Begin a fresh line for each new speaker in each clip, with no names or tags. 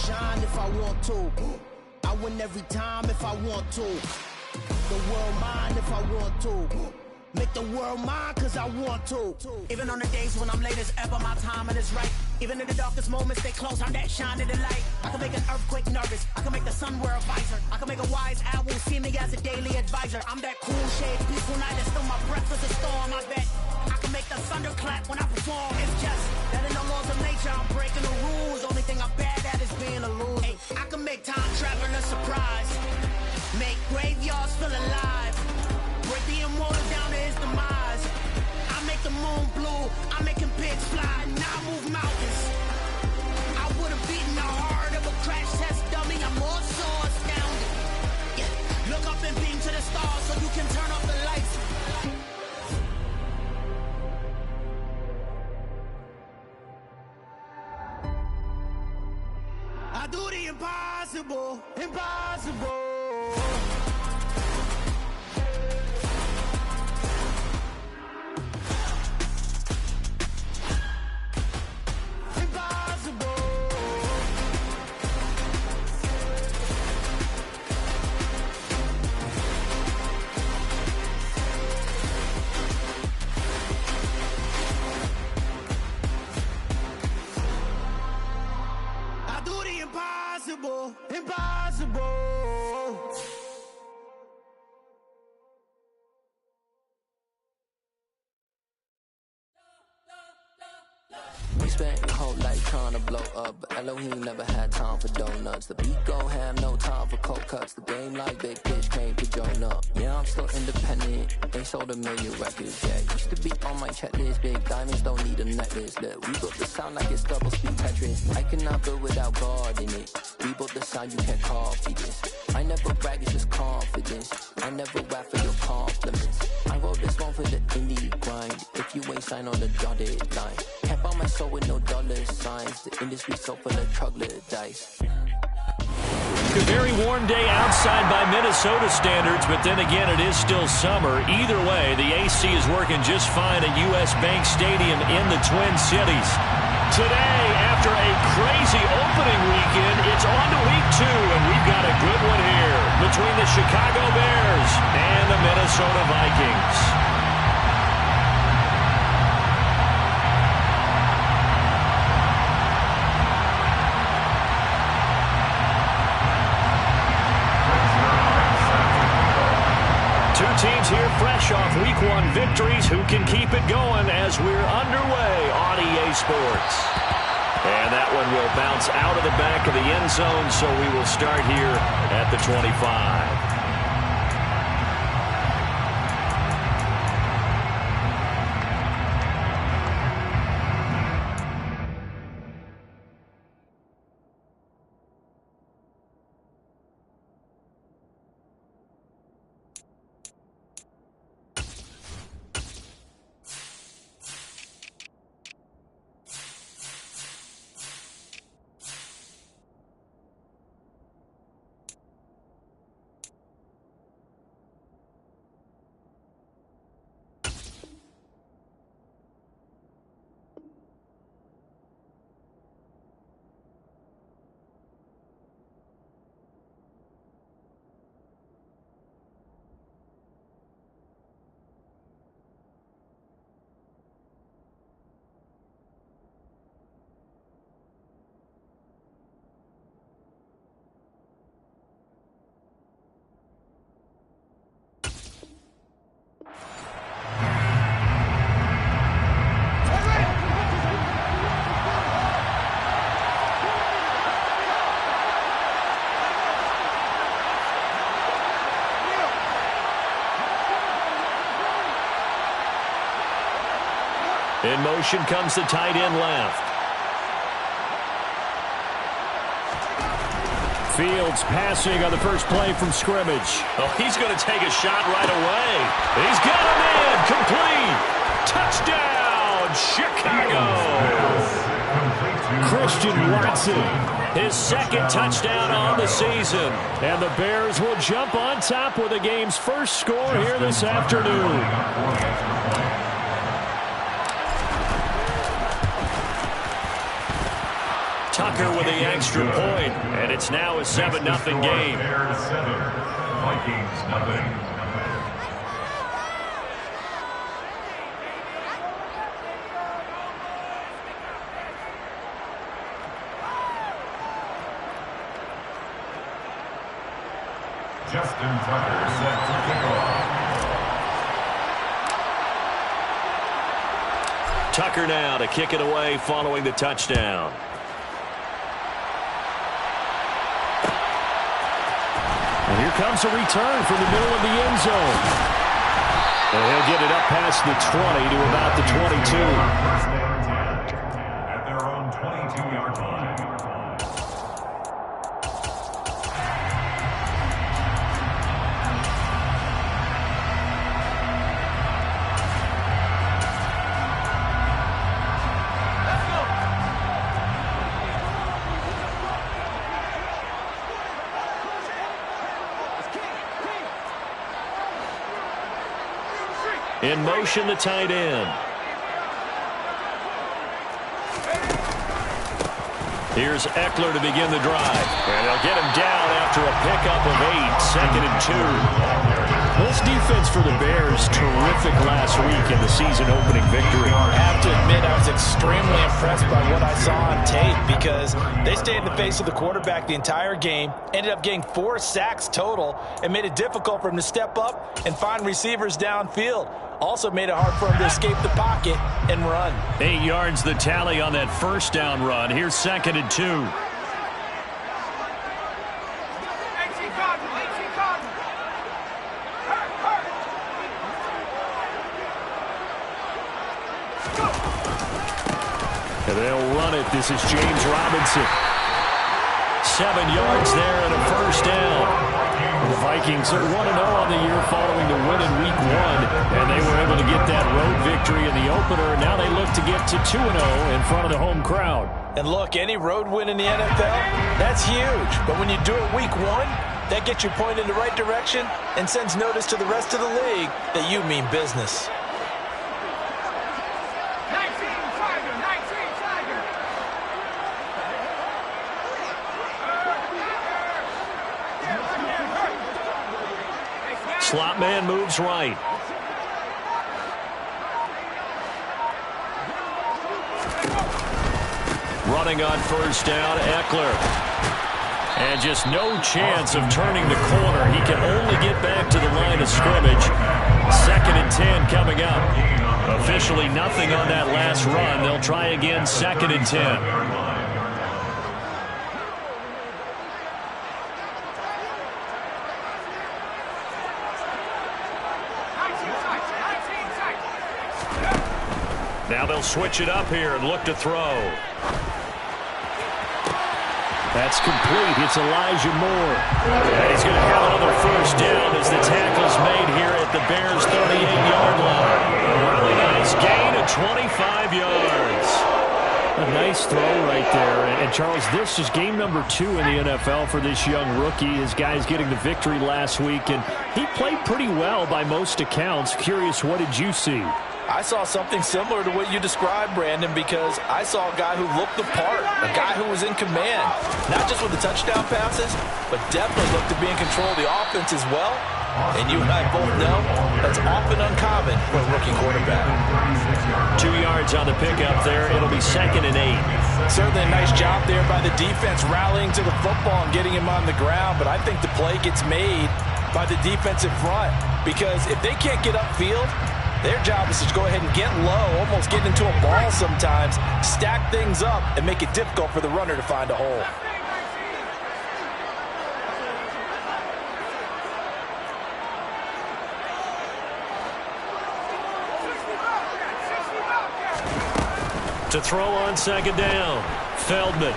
shine if I want to. I win every time if I want to. The world mine if I want to. Make the world mine cause I want to. Even on the days when I'm late as ever, my timing is right. Even in the darkest moments, stay close, I'm that shine of the light. I can make an earthquake nervous, I can make the sun wear a visor. I can make a wise owl see me as a daily advisor. I'm that cool shade, peaceful night, and still my breath is a storm, I bet. I can make the thunder clap when I perform. It's just that in the laws of nature, I'm breaking the rules. Only thing I'm bad at is being a loser. Hey, I can make time travel a surprise. Make graveyards feel alive. Break the immortal down to his demise. I make the moon blue, I'm making pigs fly. Now I move mountains. I would have beaten the heart of a crash test dummy. I'm more so astounded. Yeah. Look up and beam to the stars so you can turn off the lights. I do the impossible, impossible. Impossible, impossible.
We spent your whole life trying to blow up, but Elohim never had time for donuts. The beat gon' have no time for cold cuts. The game like big bitch came to join up. Yeah, I'm still independent. They sold 1 million records. Yeah, used to be on my checklist. Big diamonds don't need a necklace. Look, we built the sound like it's double speed Tetris. I cannot build without God in it. We built the sound, you can't copy this. I never brag, it's just confidence. I never rap for your compliments. I wrote this one for the indie grind. If you ain't signed on the dotted line, can't buy my soul with no dollar signs. The industry so full of troglodytes.
A very warm day outside by Minnesota standards, but then again, it is still summer. Either way, the AC is working just fine at U.S. Bank Stadium in the Twin Cities. Today, after a crazy opening weekend, it's on to week 2, and we've got a good one here between the Chicago Bears and the Minnesota Vikings. Two teams here fresh off Week 1 victories. Who can keep it going as we're underway on EA Sports? And that one will bounce out of the back of the end zone, so we will start here at the 25. In motion comes the tight end left. Fields passing on the first play from scrimmage. Oh, he's going to take a shot right away. He's got him in. Complete. Touchdown, Chicago. Christian Watson. His second touchdown on the season. And the Bears will jump on top with the game's first score here this afternoon. Tucker with the extra point, and it's now a 7-0 game.
Bears 7, Vikings nothing. Justin Tucker set to kick off.
Tucker now to kick it away following the touchdown. And here comes a return from the middle of the end zone. And he'll get it up past the 20 to about the 22.
First and 10 at their own 22-yard line.
In motion, the tight end. Here's Eckler to begin the drive. And they'll get him down after a pickup of 8, 2nd and 2. This defense for the Bears, terrific last week in the season-opening victory.
I have to admit, I was extremely impressed by what I saw on tape because they stayed in the face of the quarterback the entire game, ended up getting 4 sacks total, and made it difficult for him to step up and find receivers downfield. Also made it hard for him to escape the pocket and run.
8 yards the tally on that first down run. Here's 2nd and 2. And they'll run it. This is James Robinson. 7 yards there and a first down. The Vikings are 1-0 on the year following the win in Week 1, and they were able to get that road victory in the opener. Now they look to get to 2-0 in front of the home crowd.
And look, any road win in the NFL, that's huge. But when you do it Week 1, that gets your point in the right direction and sends notice to the rest of the league that you mean business.
Slot man moves right. Running on first down, Eckler. And just no chance of turning the corner. He can only get back to the line of scrimmage. 2nd and 10 coming up. Officially nothing on that last run. They'll try again, 2nd and 10. Now they'll switch it up here and look to throw. That's complete. It's Elijah Moore. And he's going to have another first down as the tackle's made here at the Bears' 38-yard line. Really nice gain of 25 yards. A nice throw right there. And Charles, this is game number 2 in the NFL for this young rookie. His guys getting the victory last week, and he played pretty well by most accounts. Curious, what did you see?
I saw something similar to what you described, Brandon, because I saw a guy who looked the part, a guy who was in command, not just with the touchdown passes, but definitely looked to be in control of the offense as well. And you and I both know that's often uncommon for a rookie quarterback.
2 yards on the pickup there. It'll be 2nd and 8.
Certainly a nice job there by the defense rallying to the football and getting him on the ground, but I think the play gets made by the defensive front because if they can't get upfield, their job is to go ahead and get low, almost get into a ball sometimes, stack things up, and make it difficult for the runner to find a hole.
To throw on 2nd down, Feldman.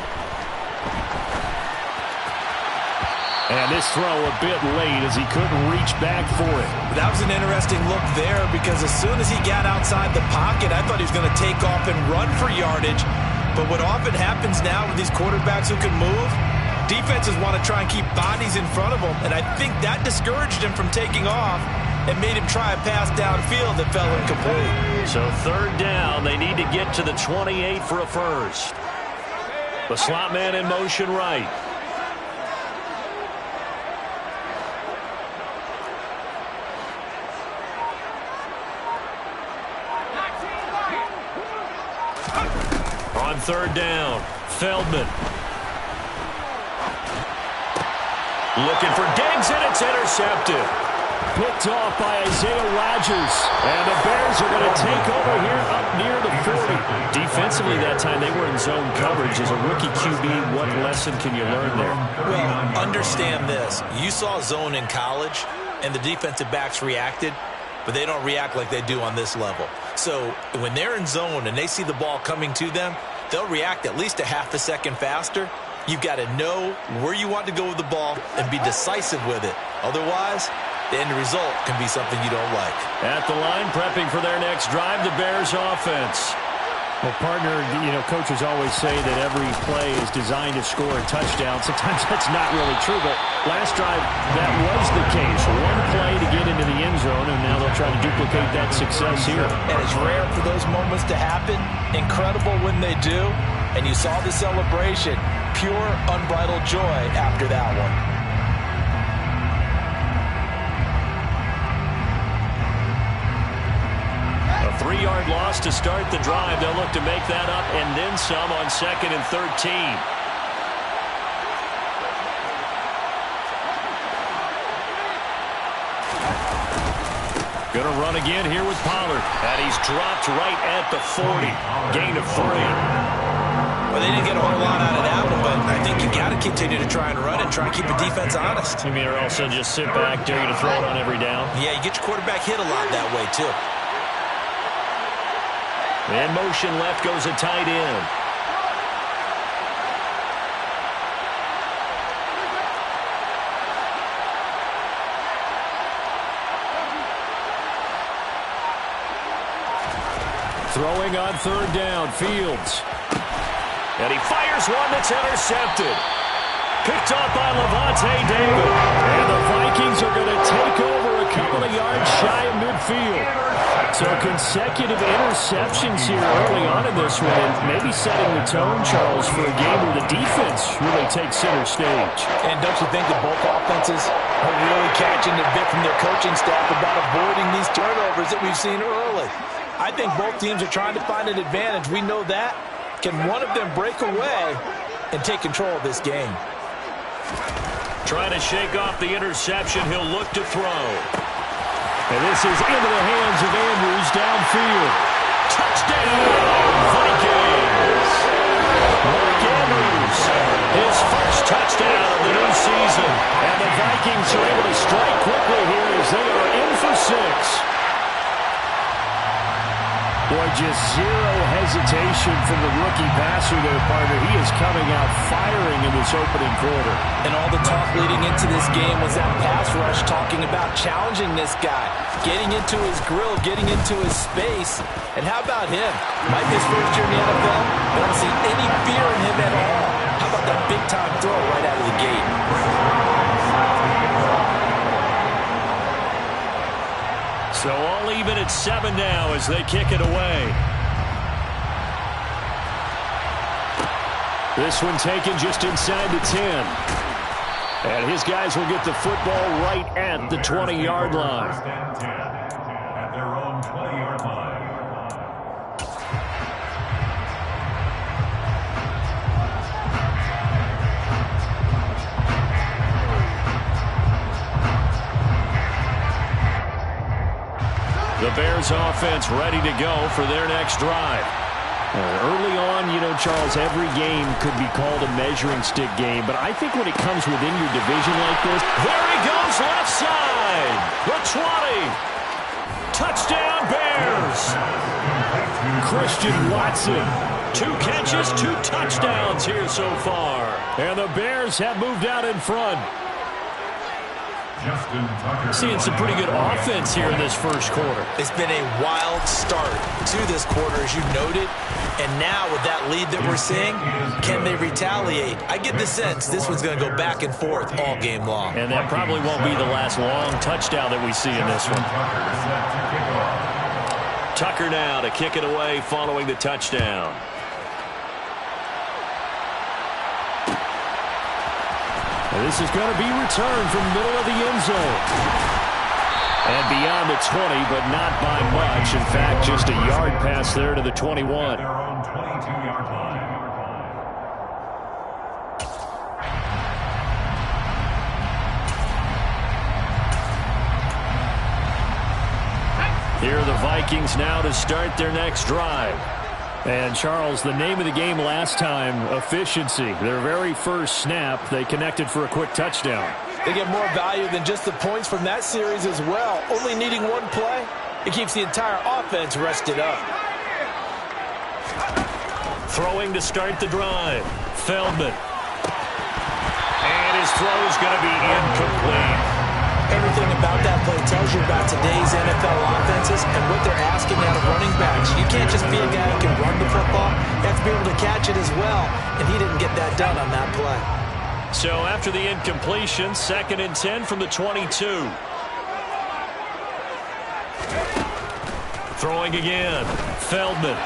And this throw a bit late as he couldn't reach back for it.
That was an interesting look there because as soon as he got outside the pocket, I thought he was going to take off and run for yardage. But what often happens now with these quarterbacks who can move, defenses want to try and keep bodies in front of them. And I think that discouraged him from taking off and made him try a pass downfield that fell incomplete.
So 3rd down, they need to get to the 28 for a first. The slot man in motion right. On third down, Feldman. Looking for Diggs, and it's intercepted. Picked off by Isaiah Rodgers. And the Bears are going to take over here up near the 40. Defensively that time, they were in zone coverage. As a rookie QB, what lesson can you learn there?
Well, understand this. You saw zone in college, and the defensive backs reacted, but they don't react like they do on this level. So when they're in zone and they see the ball coming to them, they'll react at least a half a second faster. You've got to know where you want to go with the ball and be decisive with it. Otherwise, the end result can be something you don't like.
At the line, prepping for their next drive, the Bears offense. Well, partner, coaches always say that every play is designed to score a touchdown. Sometimes that's not really true, but last drive, that was the case. One play to get into the end zone, and now they'll try to duplicate that success here.
And it's rare for those moments to happen. Incredible when they do. And you saw the celebration. Pure, unbridled joy after that one.
A 3-yard loss to start the drive. They'll look to make that up and then some on 2nd and 13. Going to run again here with Pollard. And he's dropped right at the 40. Gain of 3.
Well, they didn't get a whole lot out of that one, but I think you got to continue to try and run and try and keep the defense honest.
You mean, or else they'll just sit back, dare you to throw it on every down?
Yeah, you get your quarterback hit a lot that way, too.
In motion left goes a tight end. Throwing on third down, Fields. And he fires one that's intercepted. Picked off by Levante David. And the Vikings are going to take over a couple of yards shy of midfield. So consecutive interceptions here early on in this one, and maybe setting the tone, Charles, for a game where the defense really takes center stage.
And don't you think that both offenses are really catching the bit from their coaching staff about avoiding these turnovers that we've seen early? I think both teams are trying to find an advantage. We know that. Can one of them break away and take control of this game?
Trying to shake off the interception. He'll look to throw. And this is into the hands of Andrews downfield. Touchdown, Vikings! Mark Andrews, his first touchdown of the new season. And the Vikings are able to strike quickly here as they are in for 6. Boy, just zero hesitation from the rookie passer there, partner. He is coming out firing in this opening quarter.
And all the talk leading into this game was that pass rush, talking about challenging this guy, getting into his grill, getting into his space. And how about him? Might be his first year in the NFL. I don't see any fear in him at all. How about that big-time throw right out of the gate?
So all even at 7 now as they kick it away. This one taken just inside the 10. And his guys will get the football right at the 20-yard line.
First and 10 at their own 20-yard line.
The Bears offense ready to go for their next drive. Early on, Charles, every game could be called a measuring stick game, but I think when it comes within your division like this, there he goes left side, the 20. Touchdown Bears. Christian Watson, 2 catches, 2 touchdowns here so far. And the Bears have moved out in front. Seeing some pretty good offense here in this first quarter.
It's been a wild start to this quarter, as you noted. And now with that lead that we're seeing, can they retaliate? I get the sense this one's going to go back and forth all game long.
And that probably won't be the last long touchdown that we see in this one. Tucker now to kick it away following the touchdown. And this is going to be returned from the middle of the end zone. And beyond the 20, but not by much. In fact, just a yard pass there to the 21.
Their own 22-yard line.
Here are the Vikings now to start their next drive. And, Charles, the name of the game last time, efficiency. Their very first snap, they connected for a quick touchdown.
They get more value than just the points from that series as well. Only needing one play, it keeps the entire offense rested up.
Throwing to start the drive. Feldman. And his throw is going to be incomplete.
Everything about that play tells you about today's NFL offenses and what they're asking out of running backs. You can't just be a guy who can run the football. You have to be able to catch it as well, and he didn't get that done on that play.
So after the incompletion, 2nd and 10 from the 22. Throwing again. Feldman.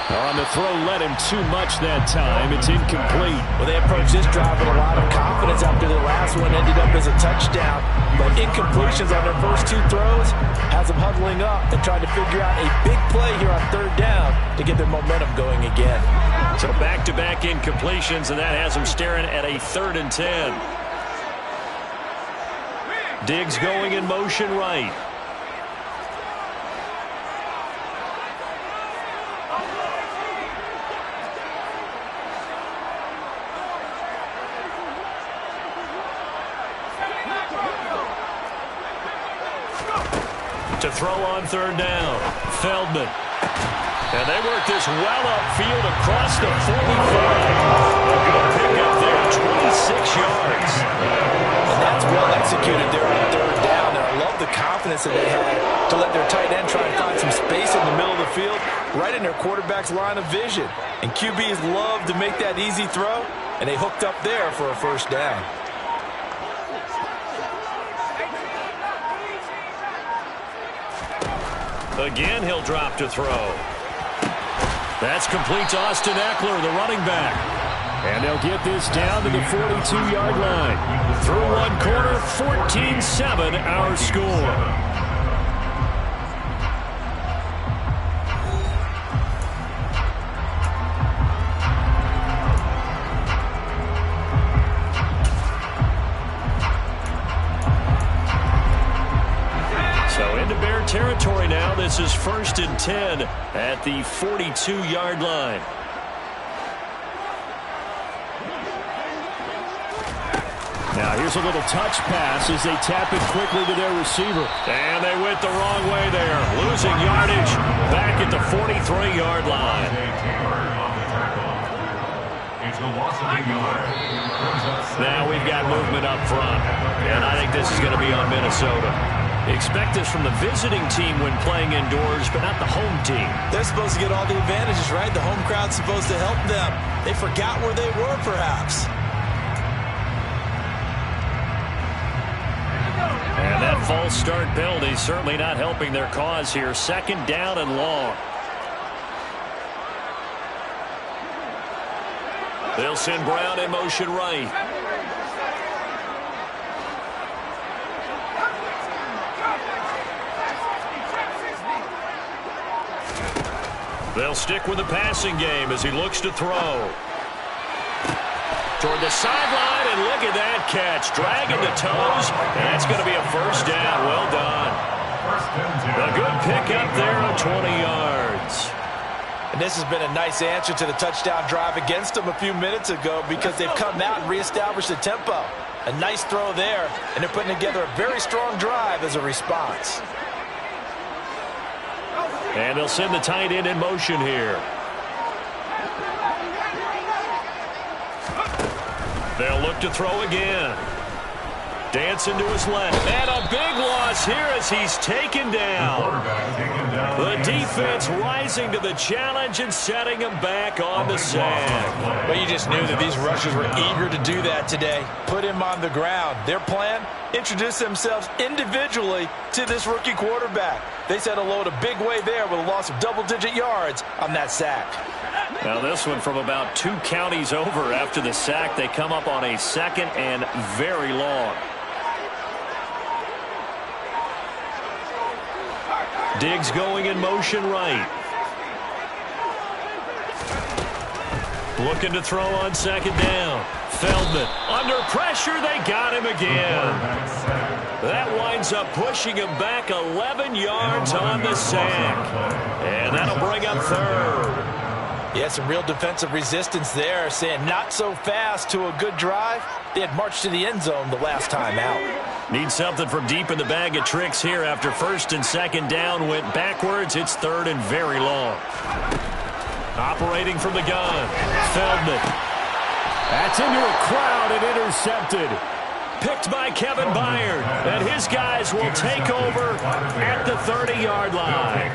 On the throw, led him too much that time. It's incomplete.
Well, they approached this drive with a lot of confidence after their last one ended up as a touchdown. But incompletions on their first 2 throws has them huddling up and trying to figure out a big play here on 3rd down to get their momentum going again.
So back-to-back incompletions, and that has them staring at a 3rd and 10. Diggs going in motion right. To throw on 3rd down. Feldman. And they work this well upfield across the 45. A good pickup there, 26 yards.
And that's well executed there on 3rd down. And I love the confidence that they had to let their tight end try and find some space in the middle of the field, right in their quarterback's line of vision. And QBs love to make that easy throw, and they hooked up there for a 1st down.
Again, he'll drop to throw. That's complete to Austin Eckler, the running back. And they'll get this down to the 42-yard line. Through one quarter, 14-7 our score. Territory now. This is 1st and 10 at the 42-yard line. Now here's a little touch pass as they tap it quickly to their receiver. And they went the wrong way there. Losing yardage back at the 43-yard line. Now we've got movement up front. And I think this is going to be on Minnesota. Expect this from the visiting team when playing indoors, but not the home team.
They're supposed to get all the advantages, right? The home crowd's supposed to help them. They forgot where they were, perhaps.
And that false start penalty certainly not helping their cause here. 2nd down and long. They'll send Brown in motion right. They'll stick with the passing game as he looks to throw. Toward the sideline, and look at that catch. Dragging the toes, and that's going to be a 1st down. Well done. A good pickup there on 20 yards.
And this has been a nice answer to the touchdown drive against them a few minutes ago because they've come out and reestablished the tempo. A nice throw there, and they're putting together a very strong drive as a response.
And they'll send the tight end in motion here. They'll look to throw again. Dancing to his left. And a big loss here as he's taken down. The defense rising to the challenge and setting him back on the sand.
Well, you just knew that these rushers were eager to do that today. Put him on the ground. Their plan, introduce themselves individually to this rookie quarterback. They set a load a big way there with a loss of double-digit yards on that sack.
Now this one from about 2 counties over after the sack. They come up on a 2nd and very long. Diggs going in motion right. Looking to throw on 2nd down. Feldman under pressure. They got him again. That winds up pushing him back 11 yards on the sack. And that'll bring up 3rd.
Yeah, some real defensive resistance there, saying not so fast to a good drive. They had marched to the end zone the last time out.
Need something from deep in the bag of tricks here after 1st and 2nd down went backwards. It's 3rd and very long. Operating from the gun, Feldman. That's into a crowd and intercepted. Picked by Kevin Byard, and his guys will take over at the 30-yard line.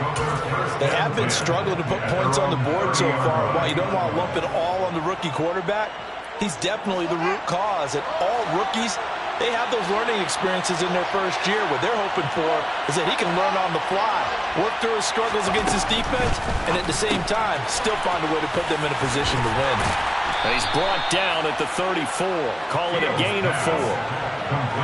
They have been struggling to put points on the board so far. While you don't want to lump it all on the rookie quarterback, he's definitely the root cause. And all rookies, they have those learning experiences in their first year. What they're hoping for is that he can learn on the fly, work through his struggles against his defense, and at the same time, still find a way to put them in a position to win.
And he's brought down at the 34. Call it a gain of 4.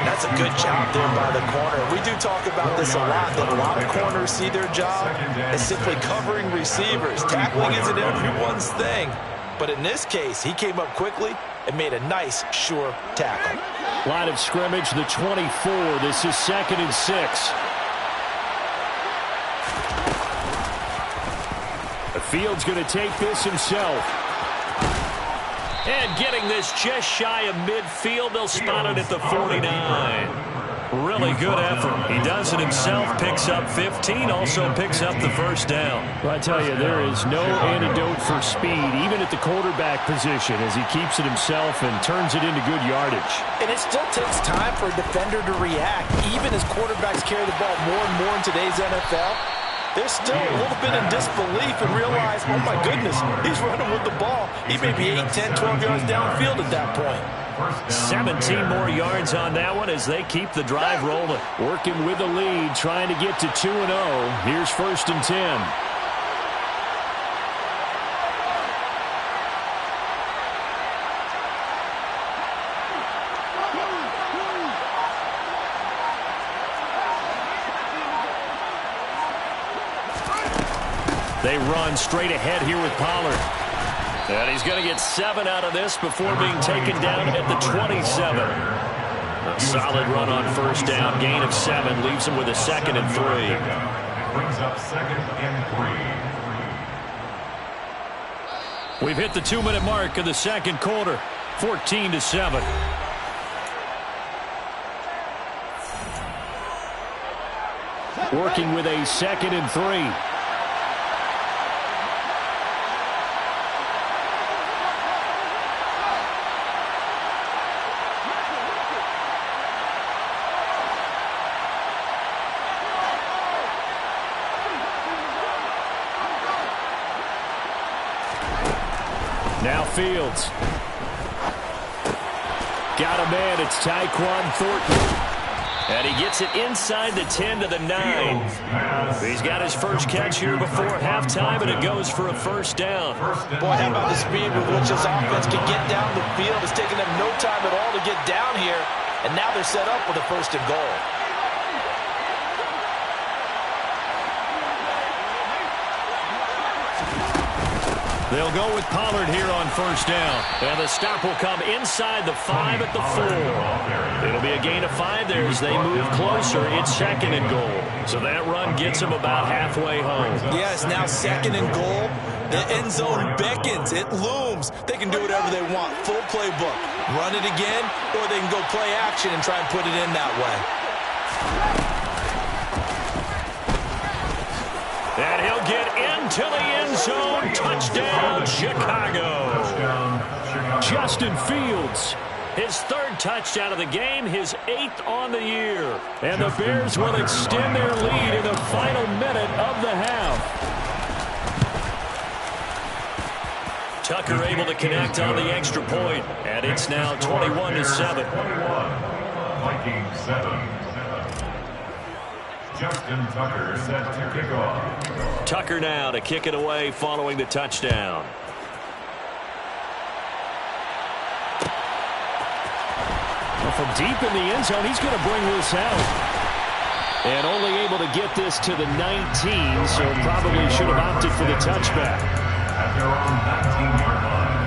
That's a good job there by the corner. We do talk about this a lot, that a lot of corners see their job as simply covering receivers. Tackling isn't everyone's thing. But in this case, he came up quickly and made a nice, sure tackle.
Line of scrimmage, the 24. This is 2nd and 6. Fields going to take this himself. And getting this just shy of midfield. They'll spot it at the 49. Really good effort. He does it himself, picks up 15, also picks up the 1st down.
Well, I tell you, there is no antidote for speed, even at the quarterback position, as he keeps it himself and turns it into good yardage.
And it still takes time for a defender to react. Even as quarterbacks carry the ball more and more in today's NFL, they're still a little bit in disbelief and realize, oh my goodness, he's running with the ball. He may be 8, 10, 12 yards downfield at that point.
17 more yards on that one as they keep the drive rolling.
Working with the lead, trying to get to 2-0. Here's 1st and 10.
They run straight ahead here with Pollard. And he's going to get 7 out of this before being taken down at the 27. A solid run on 1st down. Gain of 7 leaves him with a 2nd and 3.
Brings up 2nd and 3.
We've hit the 2-minute mark of the 2nd quarter. 14-7.
Working with a 2nd and 3. Now Fields. Got a man. It's Tyquan Thornton.
And he gets it inside the 10 to the 9. He's got his first catch here before halftime, and it goes for a 1st down.
Boy, how about the speed with which this offense can get down the field? It's taken them no time at all to get down here, and now they're set up with a 1st and goal.
They'll go with Pollard here on 1st down. And the stop will come inside the 5 at the 4. It'll be a gain of 5 there as they move closer. It's 2nd and goal. So that run gets them about halfway home.
Yes, now 2nd and goal. The end zone beckons. It looms. They can do whatever they want. Full playbook. Run it again, or they can go play action and try and put it in that way.
And he'll get into the end zone. Touchdown, Chicago.
Justin Fields.
His 3rd touchdown of the game, his 8th on the year.
And the Bears will extend their lead in the final minute of the half.
Tucker able to connect on the extra point. And it's now 21-7.
Vikings 7. Justin Tucker set to kick off.
Tucker now to kick it away following the touchdown.
from deep in the end zone, he's going to bring this out. And only able to get this to the 19, so probably should have opted for the touchback.
At their own 19-yard line.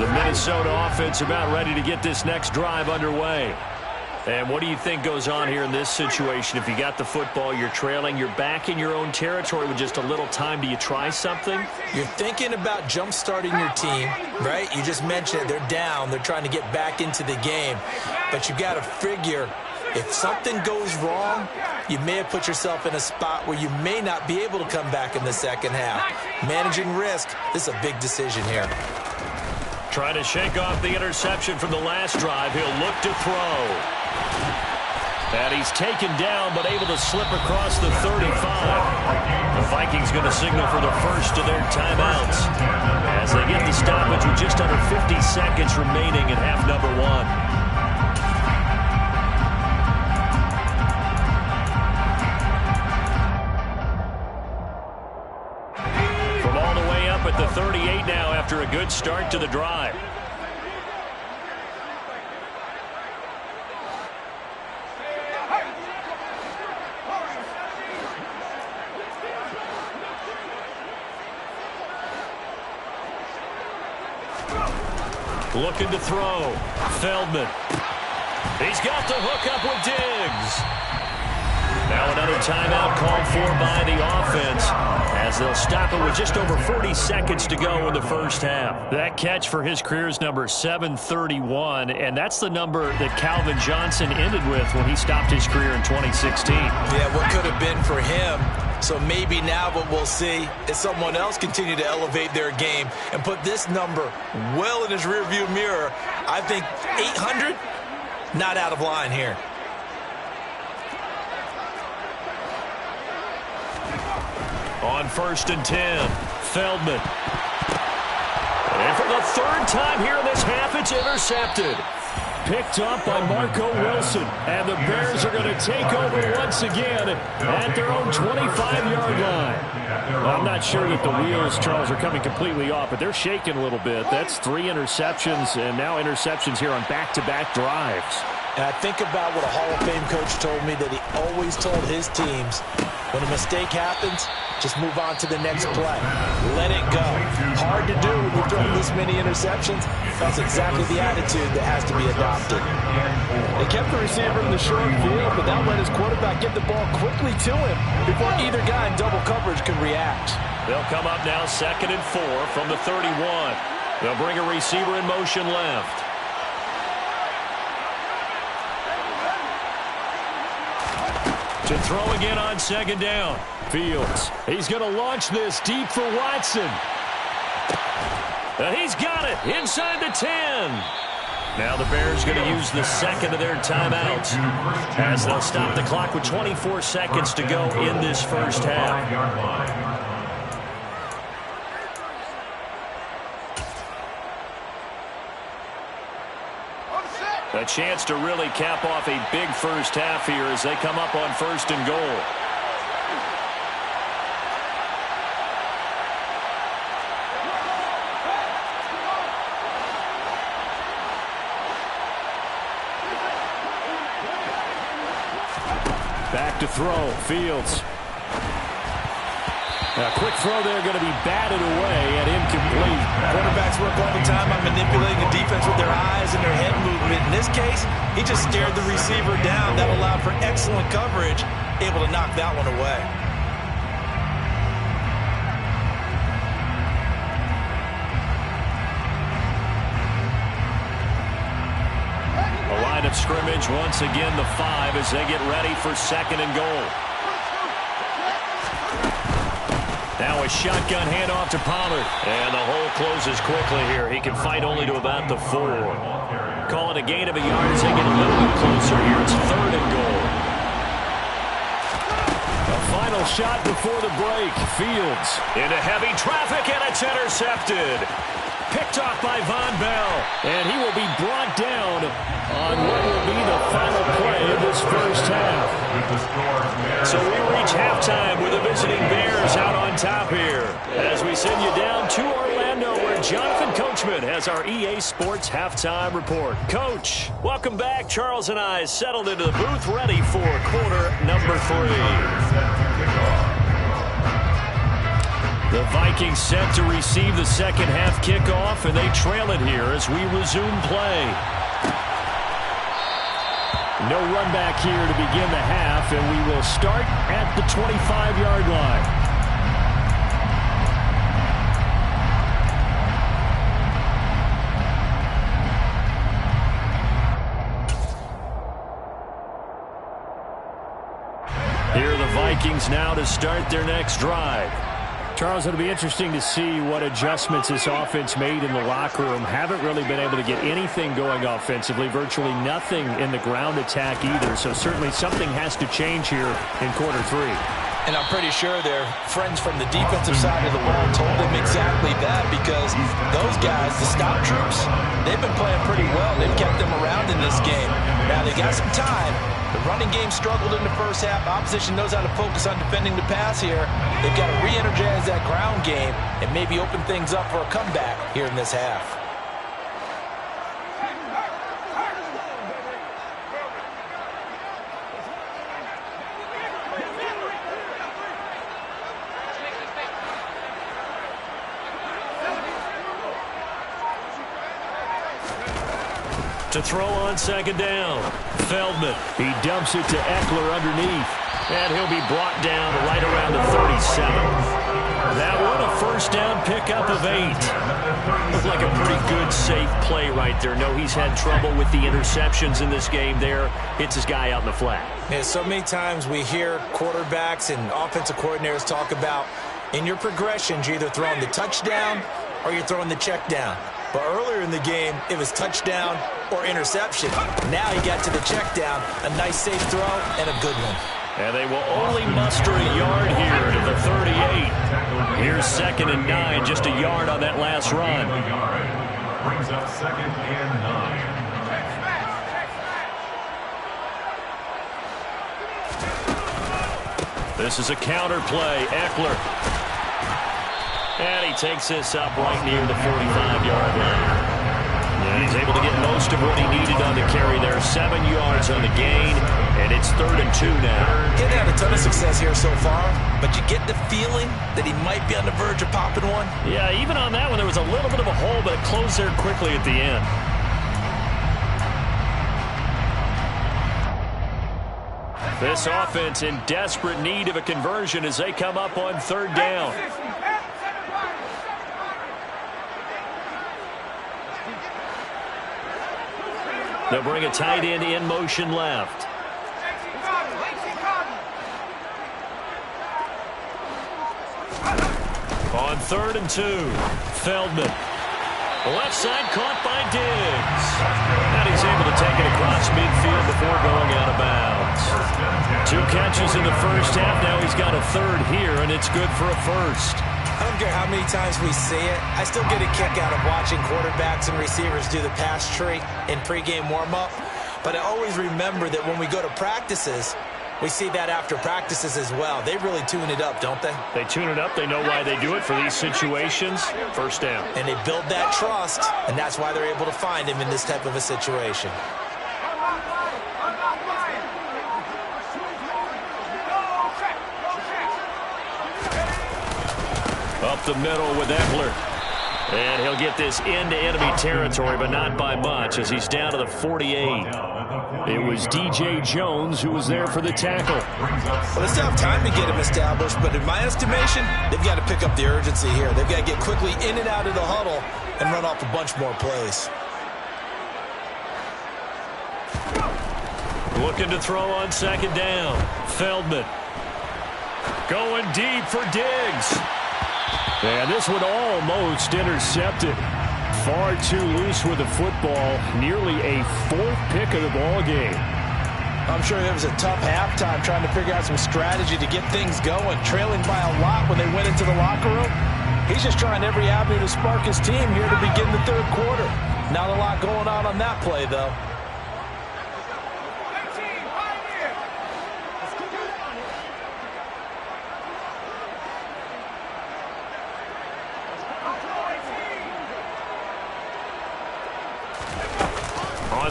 The Minnesota offense about ready to get this next drive underway. And what do you think goes on here in this situation? If you got the football, you're trailing, you're back in your own territory with just a little time. Do you try something?
You're thinking about jump-starting your team, right? You just mentioned it. They're down. They're trying to get back into the game. But you got to figure if something goes wrong, you may have put yourself in a spot where you may not be able to come back in the second half. Managing risk, this is a big decision here.
Trying to shake off the interception from the last drive. He'll look to throw. And he's taken down, but able to slip across the 35. The Vikings going to signal for the first of their timeouts as they get the stoppage with just under 50 seconds remaining in half number one. From all the way up at the 38 now after a good start to the drive. Looking to throw. Feldman. He's got the hook up with Diggs. Now another timeout called for by the offense as they'll stop it with just over 40 seconds to go in the first half.
That catch for his career is number 731, and that's the number that Calvin Johnson ended with when he stopped his career in 2016.
Yeah, what could have been for him. So maybe now what we'll see is someone else continue to elevate their game and put this number well in his rearview mirror. I think 800, not out of line here.
On 1st and 10, Feldman. And for the third time here in this half, it's intercepted.
Picked up by Marco Wilson. And the Bears are going to take over once again at their own 25-yard line. I'm not sure that the wheels, Charles, are coming completely off, but they're shaking a little bit. That's 3 interceptions, and now interceptions here on back-to-back drives.
And I think about what a Hall of Fame coach told me that he always told his teams, when a mistake happens, just move on to the next play. Let it go. Hard to do when you've thrown this many interceptions. That's exactly the attitude that has to be adopted.
They kept the receiver in the short field, but that let his quarterback get the ball quickly to him before either guy in double coverage could react.
They'll come up now 2nd and 4 from the 31. They'll bring a receiver in motion left. To throw again on 2nd down.
Fields. He's going to launch this deep for Watson.
He's got it inside the 10. Now the Bears going to use the second of their timeouts as they'll stop the clock with 24 seconds to go in this first half. A chance to really cap off a big first half here as they come up on 1st and goal.
Back to throw. Fields. A quick throw there going to be batted away and incomplete.
Quarterbacks work all the time on manipulating the defense with their eyes and their head movement. In this case, he just stared the receiver down. That allowed for excellent coverage, able to knock that one away.
A line of scrimmage once again the 5 as they get ready for 2nd and goal. Now a shotgun handoff to Pollard. And the hole closes quickly here. He can fight only to about the 4. Call it a gain of a yard as they get a little bit closer here. It's 3rd and goal.
A final shot before the break. Fields.
Into heavy traffic, and it's intercepted. Picked off by Von Bell.
And he will be brought down on what will be the final play of this first half. So we reach halftime with the visiting Bears out on top here as we send you down to Orlando where Jonathan Coachman has our EA Sports halftime report. Coach, welcome back. Charles and I settled into the booth ready for quarter number 3. The Vikings set to receive the second half kickoff, and they trail it here as we resume play. No run back here to begin the half, and we will start at the 25-yard line. Here are the Vikings now to start their next drive. Charles, it'll be interesting to see what adjustments this offense made in the locker room. Haven't really been able to get anything going offensively, virtually nothing in the ground attack either. So certainly something has to change here in quarter 3.
And I'm pretty sure their friends from the defensive side of the ball told them exactly that, because those guys, the stop troops, they've been playing pretty well. They've kept them around in this game. Now they got some time. The running game struggled in the first half. Opposition knows how to focus on defending the pass here. They've got to re-energize that ground game and maybe open things up for a comeback here in this half.
To throw on second down, Feldman. He dumps it to Eckler underneath, and he'll be brought down right around the 37. That one a first down pickup of 8. Looked like a pretty good, safe play right there. No, he's had trouble with the interceptions in this game there. Hits his guy out in the flat.
Yeah, so many times we hear quarterbacks and offensive coordinators talk about in your progressions, you're either throwing the touchdown or you're throwing the check down. But earlier in the game, it was touchdown or interception. Now he got to the check down, a nice safe throw, and a good one.
And they will only muster a yard here to the 38. Here's 2nd and 9, just a yard on that last run.
Brings up 2nd and 9.
This is a counter play. Eckler. And he takes this up right near the 45-yard line. And he's able to get most of what he needed on the carry there. 7 yards on the gain, and it's 3rd and 2 now.
He hasn't had a ton of success here so far, but you get the feeling that he might be on the verge of popping one.
Yeah, even on that one, there was a little bit of a hole, but it closed there quickly at the end. This offense in desperate need of a conversion as they come up on 3rd down. They'll bring a tight end in motion left. On 3rd and 2, Feldman. Left side caught by Diggs. And he's able to take it across midfield before going out of bounds. 2 catches in the first half. Now he's got a 3rd here, and it's good for a first.
I don't care how many times we see it. I still get a kick out of watching quarterbacks and receivers do the pass tree in pregame warm-up. But I always remember that when we go to practices, we see that after practices as well. They really tune it up, don't they?
They tune it up. They know why they do it for these situations. First down.
And they build that trust, and that's why they're able to find him in this type of a situation.
Up the middle with Eckler. And he'll get this into enemy territory, but not by much as he's down to the 48. It was DJ Jones who was there for the tackle.
Well, they still have time to get him established, but in my estimation, they've got to pick up the urgency here. They've got to get quickly in and out of the huddle and run off a bunch more plays.
Looking to throw on 2nd down. Feldman. Going deep for Diggs. And this one almost intercepted. Far too loose with the football. Nearly a 4th pick of the ball game.
I'm sure it was a tough halftime trying to figure out some strategy to get things going. Trailing by a lot when they went into the locker room. He's just trying every avenue to spark his team here to begin the 3rd quarter. Not a lot going on that play, though.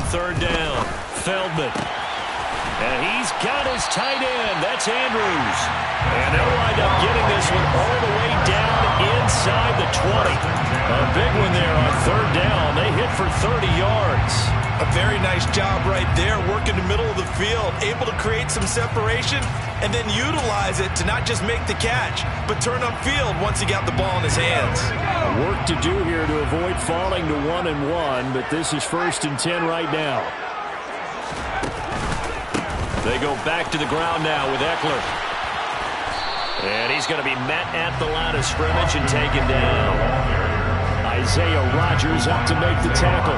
third down. Feldman. And he's got his tight end. That's Andrews. And they'll wind up getting this one all the way down inside the 20. A big one there on third down. They hit for 30 yards.
A very nice job right there, working the middle of the field, able to create some separation and then utilize it to not just make the catch, but turn upfield once he got the ball in his hands.
Work to do here to avoid falling to 1-1, but this is 1st and 10 right now.
They go back to the ground now with Eckler. And he's going to be met at the line of scrimmage and taken down. Isaiah Rodgers up to make the tackle.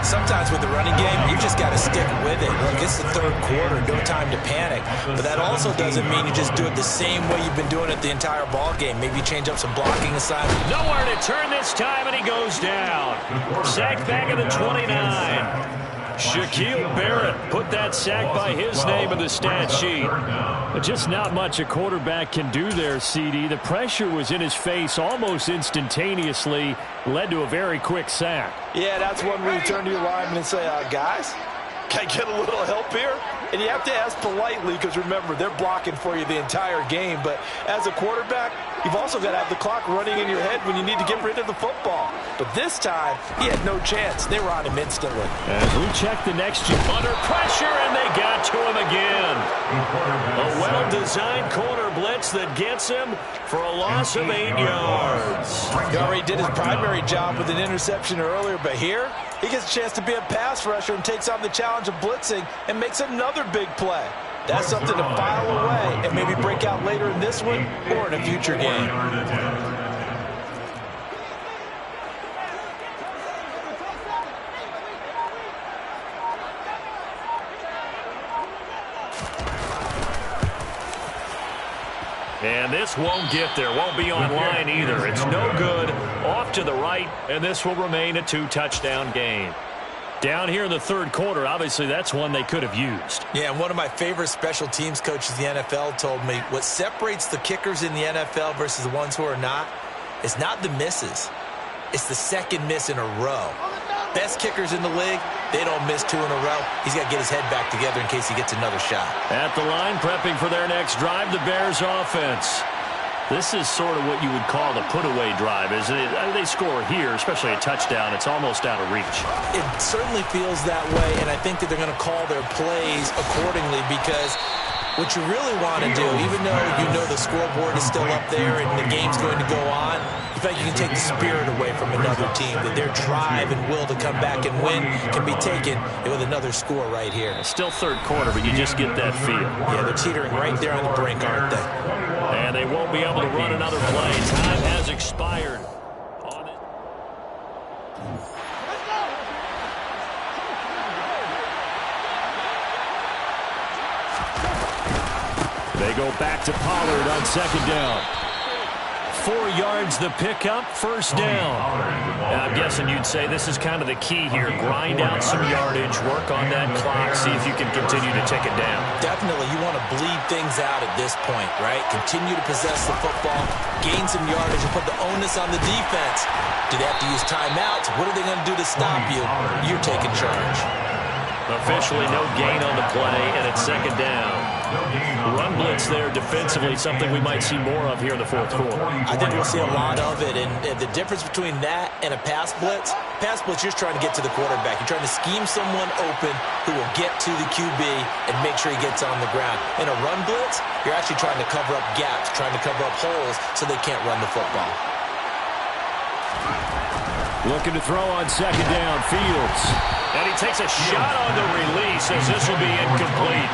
Sometimes with the running game, you just got to stick with it. Look, it's the third quarter, no time to panic. But that also doesn't mean you just do it the same way you've been doing it the entire ball game. Maybe change up some blocking assignments.
Nowhere to turn this time, and he goes down. Sacked back at the 29. Shaquille Barrett put that sack by his name in the stat sheet.
But just not much a quarterback can do there, CD. The pressure was in his face almost instantaneously, led to a very quick sack.
Yeah, that's one where you turn to your lineman and say, guys, can I get a little help here? And you have to ask politely because, remember, they're blocking for you the entire game. But as a quarterback, you've also got to have the clock running in your head when you need to get rid of the football. But this time, he had no chance. They were on him instantly.
As we check the next year.
Under pressure, and they got to him again. A well-designed corner blitz that gets him for a loss of 8 yards.
He already did his primary job with an interception earlier, but here, he gets a chance to be a pass rusher and takes on the challenge of blitzing and makes another big play. That's something to file away and maybe break out later in this one or in a future game.
And this won't get there, won't be online either. It's no good, off to the right, and this will remain a 2-touchdown game. Down here in the third quarter, obviously that's one they could have used.
Yeah, and one of my favorite special teams coaches in the NFL told me what separates the kickers in the NFL versus the ones who are not is not the misses. It's the second miss in a row. Best kickers in the league, they don't miss 2 in a row. He's got to get his head back together in case he gets another shot.
At the line, prepping for their next drive, the Bears offense. This is sort of what you would call the put-away drive, isn't it? They score here, especially a touchdown. It's almost out of reach.
It certainly feels that way, and I think that they're going to call their plays accordingly because what you really want to do, even though you know the scoreboard is still up there and the game's going to go on, you think you can take the spirit away from another team, that their drive and will to come back and win can be taken with another score right here.
It's still third quarter, but you just get that feel.
Yeah, they're teetering right there on the brink, aren't they?
And they won't be able to run another play. Time has expired.
They go back to Pollard on second down.
4 yards the pickup, first down. Now, I'm guessing you'd say this is kind of the key here. Grind out some yardage, work on that clock, see if you can continue to take it down.
Definitely, you want to bleed things out at this point, right? Continue to possess the football, gain some yardage, and put the onus on the defense. Do they have to use timeouts? What are they going to do to stop you? You're taking charge.
Officially no gain on the play, and it's second down. Run blitz there defensively, something we might see more of here in the fourth quarter.
I think we'll see a lot of it, and the difference between that and a pass blitz, you're just trying to get to the quarterback. You're trying to scheme someone open who will get to the QB and make sure he gets on the ground. In a run blitz, you're actually trying to cover up gaps, trying to cover up holes so they can't run the football.
Looking to throw on second down, Fields.
And he takes a shot on the release as this will be incomplete.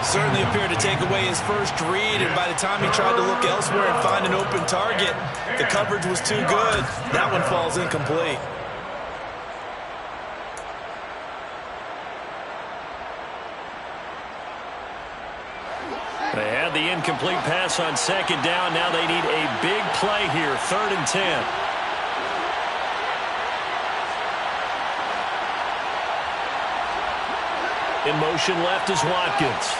Certainly appeared to take away his first read, and by the time he tried to look elsewhere and find an open target, the coverage was too good. That one falls incomplete.
They had the incomplete pass on second down. Now they need a big play here, 3rd and 10. In motion left is Watkins.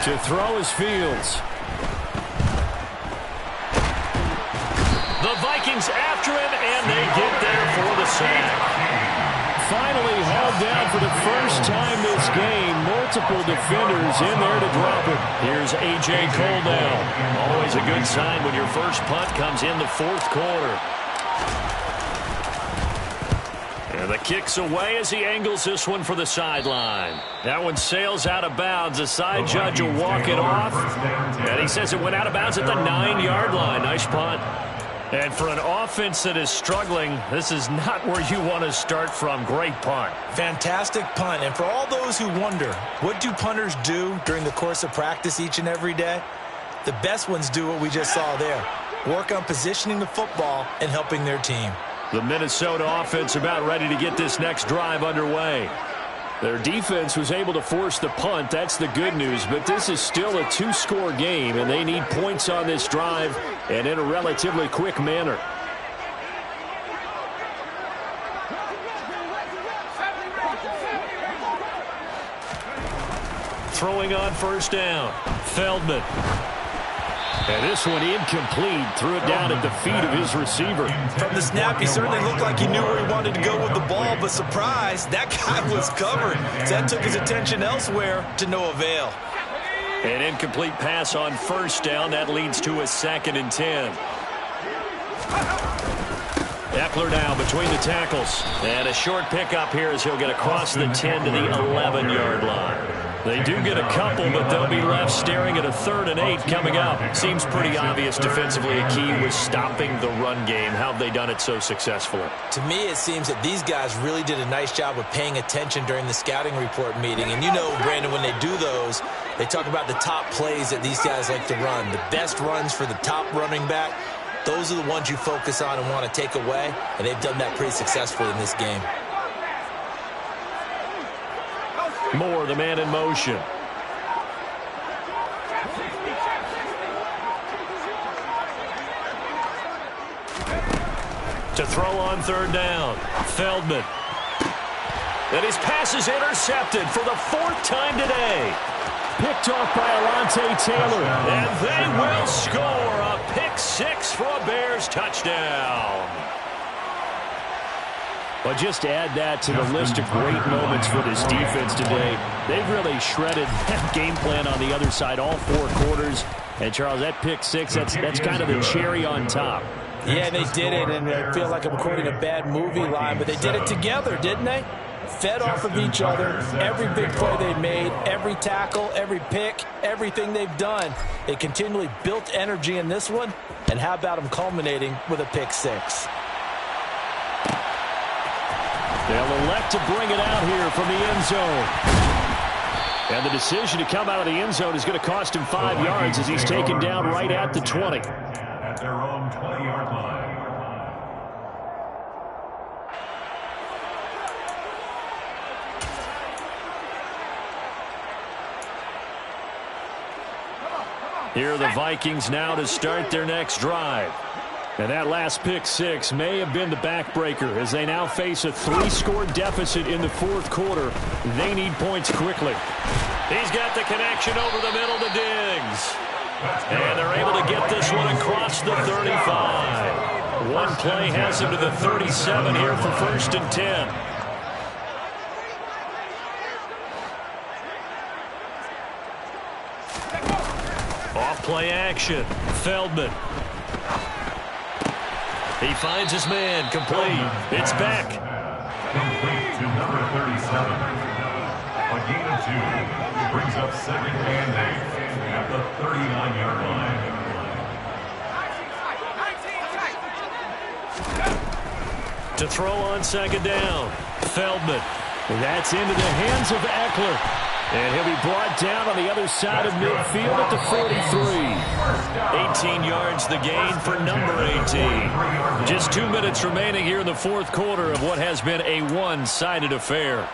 To throw is Fields.
Vikings after him, and they get there for the sack.
Finally hauled down for the first time this game. Multiple defenders in there to drop it.
Here's A.J. Cole now. Always a good sign when your first punt comes in the fourth quarter. And the kick's away as he angles this one for the sideline. That one sails out of bounds. The side judge will walk it off. And he says it went out of bounds at the 9-yard line. Nice punt. And for an offense that is struggling, this is not where you want to start from. Great punt.
Fantastic punt. And for all those who wonder, what do punters do during the course of practice each and every day? The best ones do what we just saw there. Work on positioning the football and helping their team.
The Minnesota offense about ready to get this next drive underway.
Their defense was able to force the punt. That's the good news. But this is still a 2-score game, and they need points on this drive and in a relatively quick manner.
Throwing on first down. Feldman.
And this one incomplete. Threw it down at the feet of his receiver.
From the snap, he certainly looked like he knew where he wanted to go with the ball, but surprise, that guy was covered. So that took his attention elsewhere to no avail.
An incomplete pass on first down. That leads to a 2nd and 10. Eckler now between the tackles. And a short pickup here as he'll get across the 10 to the 11-yard line. They do get a couple, but they'll be left staring at a 3rd and 8 coming up. Seems pretty obvious defensively a key was stopping the run game. How have they done it so successfully?
To me, it seems that these guys really did a nice job of paying attention during the scouting report meeting. And you know, Brandon, when they do those, they talk about the top plays that these guys like to run. The best runs for the top running back, those are the ones you focus on and want to take away. And they've done that pretty successfully in this game.
Moore, the man in motion. To throw on 3rd down. Feldman. And his pass is intercepted for the 4th time today.
Picked off by Alontae Taylor.
And they will score a pick 6 for a Bears touchdown.
But just add that to the list of great moments for this defense today. They've really shredded that game plan on the other side all 4 quarters. And, Charles, that pick 6, that's kind of the cherry on top.
Yeah, they did it, and I feel like I'm quoting a bad movie line, but they did it together, didn't they? Fed off of each other, every big play they made, every tackle, every pick, everything they've done. They continually built energy in this one, and how about them culminating with a pick 6?
They'll elect to bring it out here from the end zone. And the decision to come out of the end zone is going to cost him 5 yards as he's taken down right at the 20.
At their own 20-yard line.
Here are the Vikings now to start their next drive.
And that last pick 6 may have been the backbreaker as they now face a 3-score deficit in the 4th quarter. They need points quickly.
He's got the connection over the middle to Diggs. And they're able to get this one across the 35. One play has him to the 37 here for 1st and 10. Off play action. Feldman. He finds his man, complete. It's back.
Complete to number 37. A gain of 2. Brings up 2nd and 8 at the 39-yard line.
To throw on 2nd down. Feldman.
And that's into the hands of Eckler. And he'll be brought down on the other side of midfield at the 43.
18 yards the gain for number 18. Just 2 minutes remaining here in the 4th quarter of what has been a one-sided affair.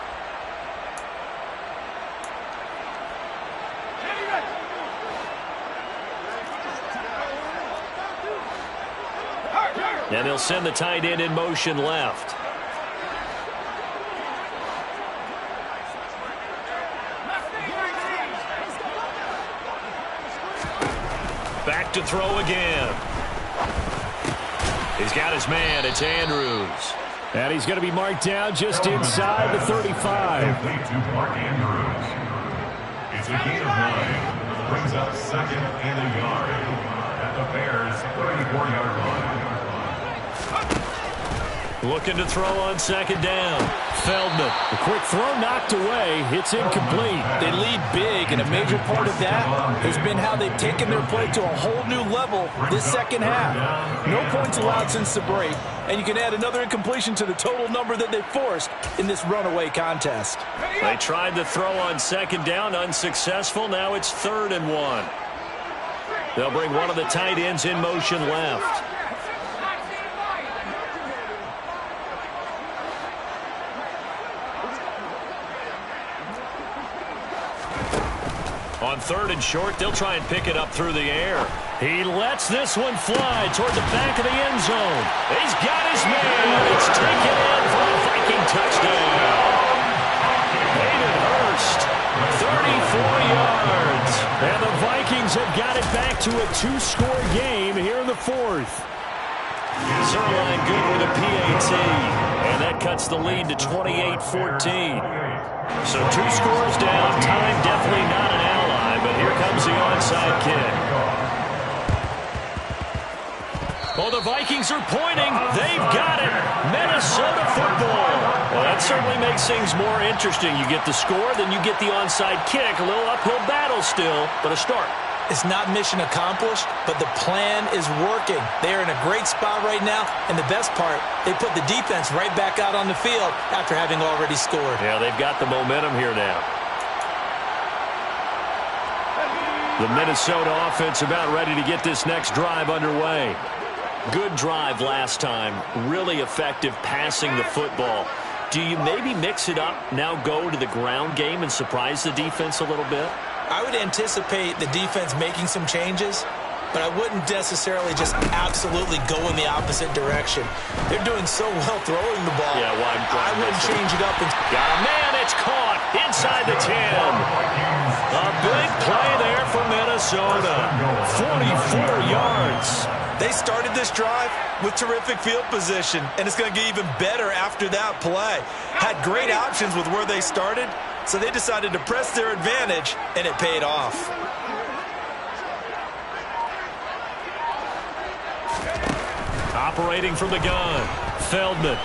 And they'll send the tight end in motion left. Back to throw again. He's got his man. It's Andrews.
And he's going to be marked down just inside the 35.
Complete to Mark Andrews. It's a gain of 9. Brings up second and a yard at the Bears' 34-yard line.
Looking to throw on second down. Feldman.
The quick throw knocked away. It's incomplete.
They lead big, and a major part of that has been how they've taken their play to a whole new level this second half. No points allowed since the break, and you can add another incompletion to the total number that they forced in this runaway contest.
They tried to throw on second down, unsuccessful. Now it's 3rd and 1. They'll bring one of the tight ends in motion left. On 3rd and short, they'll try and pick it up through the air.
He lets this one fly toward the back of the end zone.
He's got his man. It's taken in for a Viking touchdown. Hayden Hurst, 34 yards.
And the Vikings have got it back to a 2-score game here in the 4th.
Zerline good with a PAT. And that cuts the lead to 28-14. So 2 scores down. Time definitely not an ally, but here comes the onside kick. Oh, the Vikings are pointing. They've got it. Minnesota football. Well, that certainly makes things more interesting. You get the score, then you get the onside kick. A little uphill battle still, but a start.
It's not mission accomplished, but the plan is working. They are in a great spot right now, and the best part, they put the defense right back out on the field after having already scored.
Yeah, they've got the momentum here now. The Minnesota offense about ready to get this next drive underway. Good drive last time. Really effective passing the football. Do you maybe mix it up, now go to the ground game and surprise the defense a little bit?
I would anticipate the defense making some changes, but I wouldn't necessarily just absolutely go in the opposite direction. They're doing so well throwing the ball.
Yeah, well,
I wouldn't change it up.
Got a man. It's caught inside the 10. A big play there for Minnesota. 44 yards.
They started this drive with terrific field position, and it's going to get even better after that play. Had great options with where they started, so they decided to press their advantage, and it paid off.
Operating from the gun, Feldman.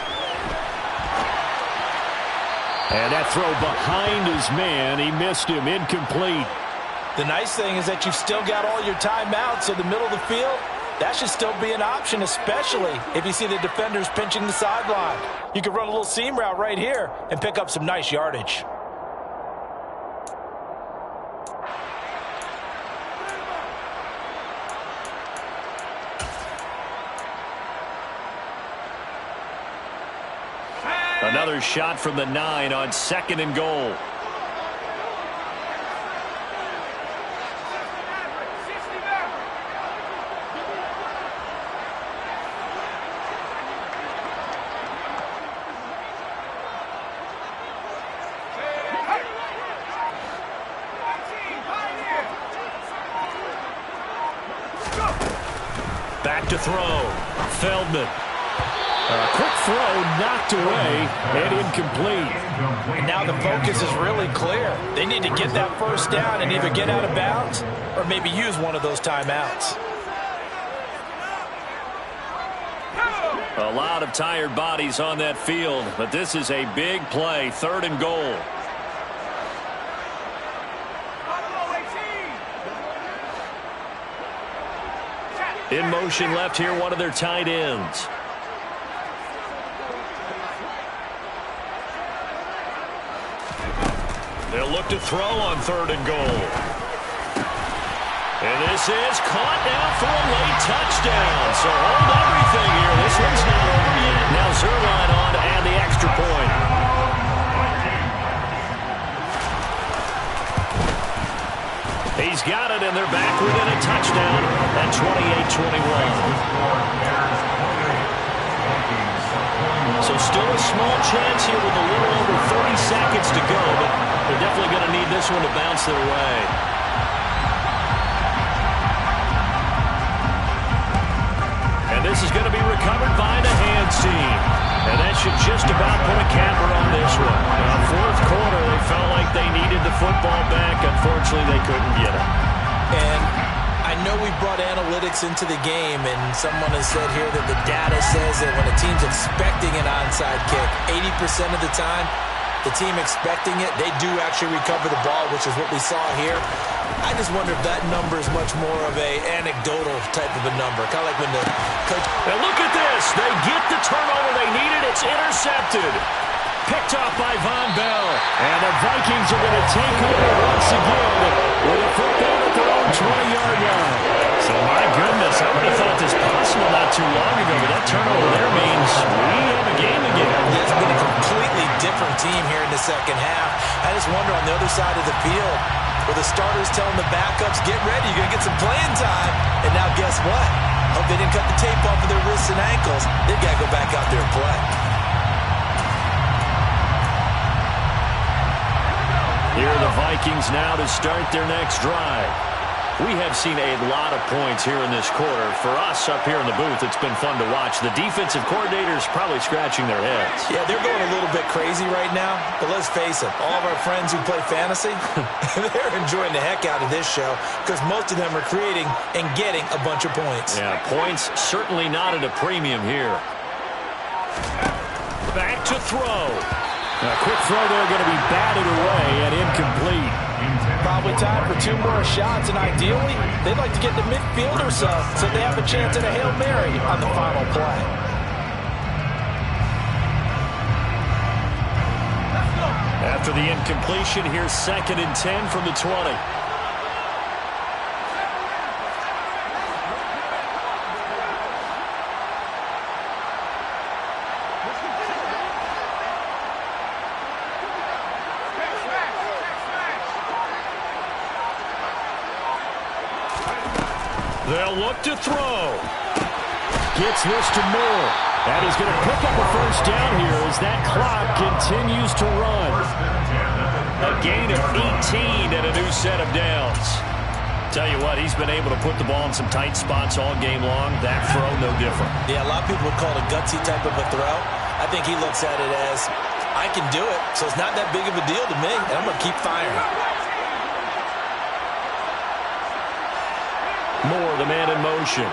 And that throw behind his man. He missed him. Incomplete.
The nice thing is that you've still got all your timeouts in the middle of the field. That should still be an option, especially if you see the defenders pinching the sideline. You can run a little seam route right here and pick up some nice yardage.
Another shot from the 9 on 2nd and goal. Back to throw. Feldman.
A quick throw knocked away and incomplete.
And now the focus is really clear. They need to get that first down and either get out of bounds or maybe use one of those timeouts.
A lot of tired bodies on that field, but this is a big play. 3rd and goal. In motion left here, one of their tight ends. They'll look to throw on 3rd and goal. And this is caught now for a late touchdown. So hold everything here. This one's not over yet. Now Zerline on to add the extra point. He's got it, and they're back within a touchdown at 28-21. So still a small chance here with a little over 30 seconds to go, but they're definitely going to need this one to bounce their way. And This is going to be recovered by the hands team. And that should just about put a capper on this one. Fourth quarter, they felt like they needed the football back. Unfortunately, they couldn't get it.
And I know we brought analytics into the game, and someone has said here that the data says that when a team's expecting an onside kick, 80% of the time, the team expecting it, they do actually recover the ball, which is what we saw here. I just wonder if that number is much more of a anecdotal type of a number. Kind of like when the coach...
Now look at this. They get the turnover they needed. It's intercepted. Picked off by Von Bell. And the Vikings are going to take over once again with a football at their own 20-yard line. So, my goodness, I would have thought this possible not too long ago, but that turnover there means we have a game again.
It's been a completely different team here in the second half. I just wonder on the other side of the field, where the starters telling the backups, get ready, you're going to get some playing time. And now guess what? Hope they didn't cut the tape off of their wrists and ankles. They've got to go back out there and play.
Here are the Vikings now to start their next drive. We have seen a lot of points here in this quarter. For us up here in the booth, it's been fun to watch. The defensive coordinators probably scratching their heads.
Yeah, they're going a little bit crazy right now. But let's face it, all of our friends who play fantasy, they're enjoying the heck out of this show because most of them are creating and getting a bunch of points.
Yeah, points certainly not at a premium here. Back to throw. A quick throw there going to be batted away and incomplete.
Probably time for 2 more shots, and ideally, they'd like to get the midfield or so they have a chance at a Hail Mary on the final play.
After the incompletion, here's 2nd and 10 from the 20. They'll look to throw. Gets this to Moore. And he's going to pick up a first down here as that clock continues to run. A gain of 18 and a new set of downs. Tell you what, he's been able to put the ball in some tight spots all game long. That throw, no different.
Yeah, a lot of people would call it a gutsy type of a throw. I think he looks at it as, I can do it, so it's not that big of a deal to me, and I'm going to keep firing.
Moore, the man in motion.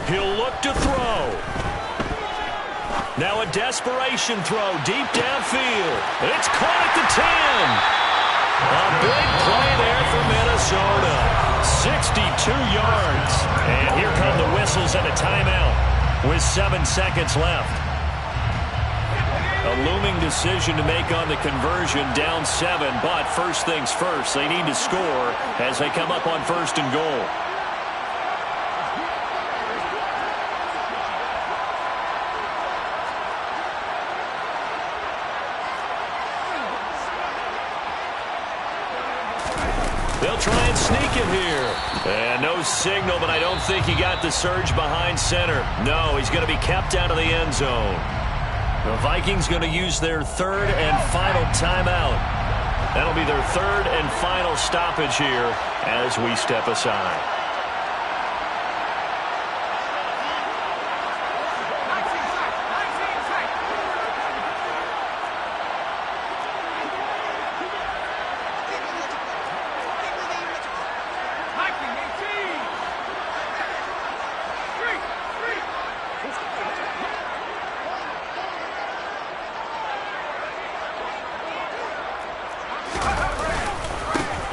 He'll look to throw. Now a desperation throw deep downfield. It's caught at the 10. A big play there for Minnesota. 62 yards. And here come the whistles and a timeout with 7 seconds left. A looming decision to make on the conversion, down 7. But first things first, they need to score as they come up on 1st and goal. They'll try and sneak him here. And no signal, but I don't think he got the surge behind center. No, he's going to be kept out of the end zone. The Vikings going to use their 3rd and final timeout. That'll be their 3rd and final stoppage here as we step aside.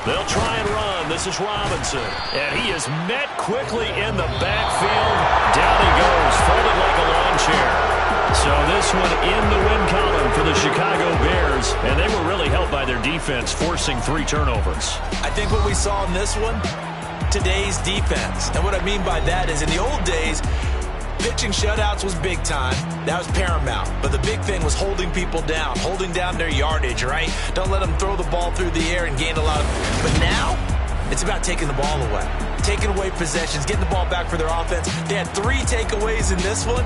They'll try and run. This is Robinson. And he is met quickly in the backfield. Down he goes, folded like a lawn chair. So this one in the win column for the Chicago Bears. And they were really helped by their defense, forcing 3 turnovers.
I think what we saw in this one, today's defense. And what I mean by that is in the old days, pitching shutouts was big time. That was paramount. But the big thing was holding people down, holding down their yardage, right? Don't let them throw the ball through the air and gain a lot of... But now, it's about taking the ball away. Taking away possessions, getting the ball back for their offense. They had 3 takeaways in this one.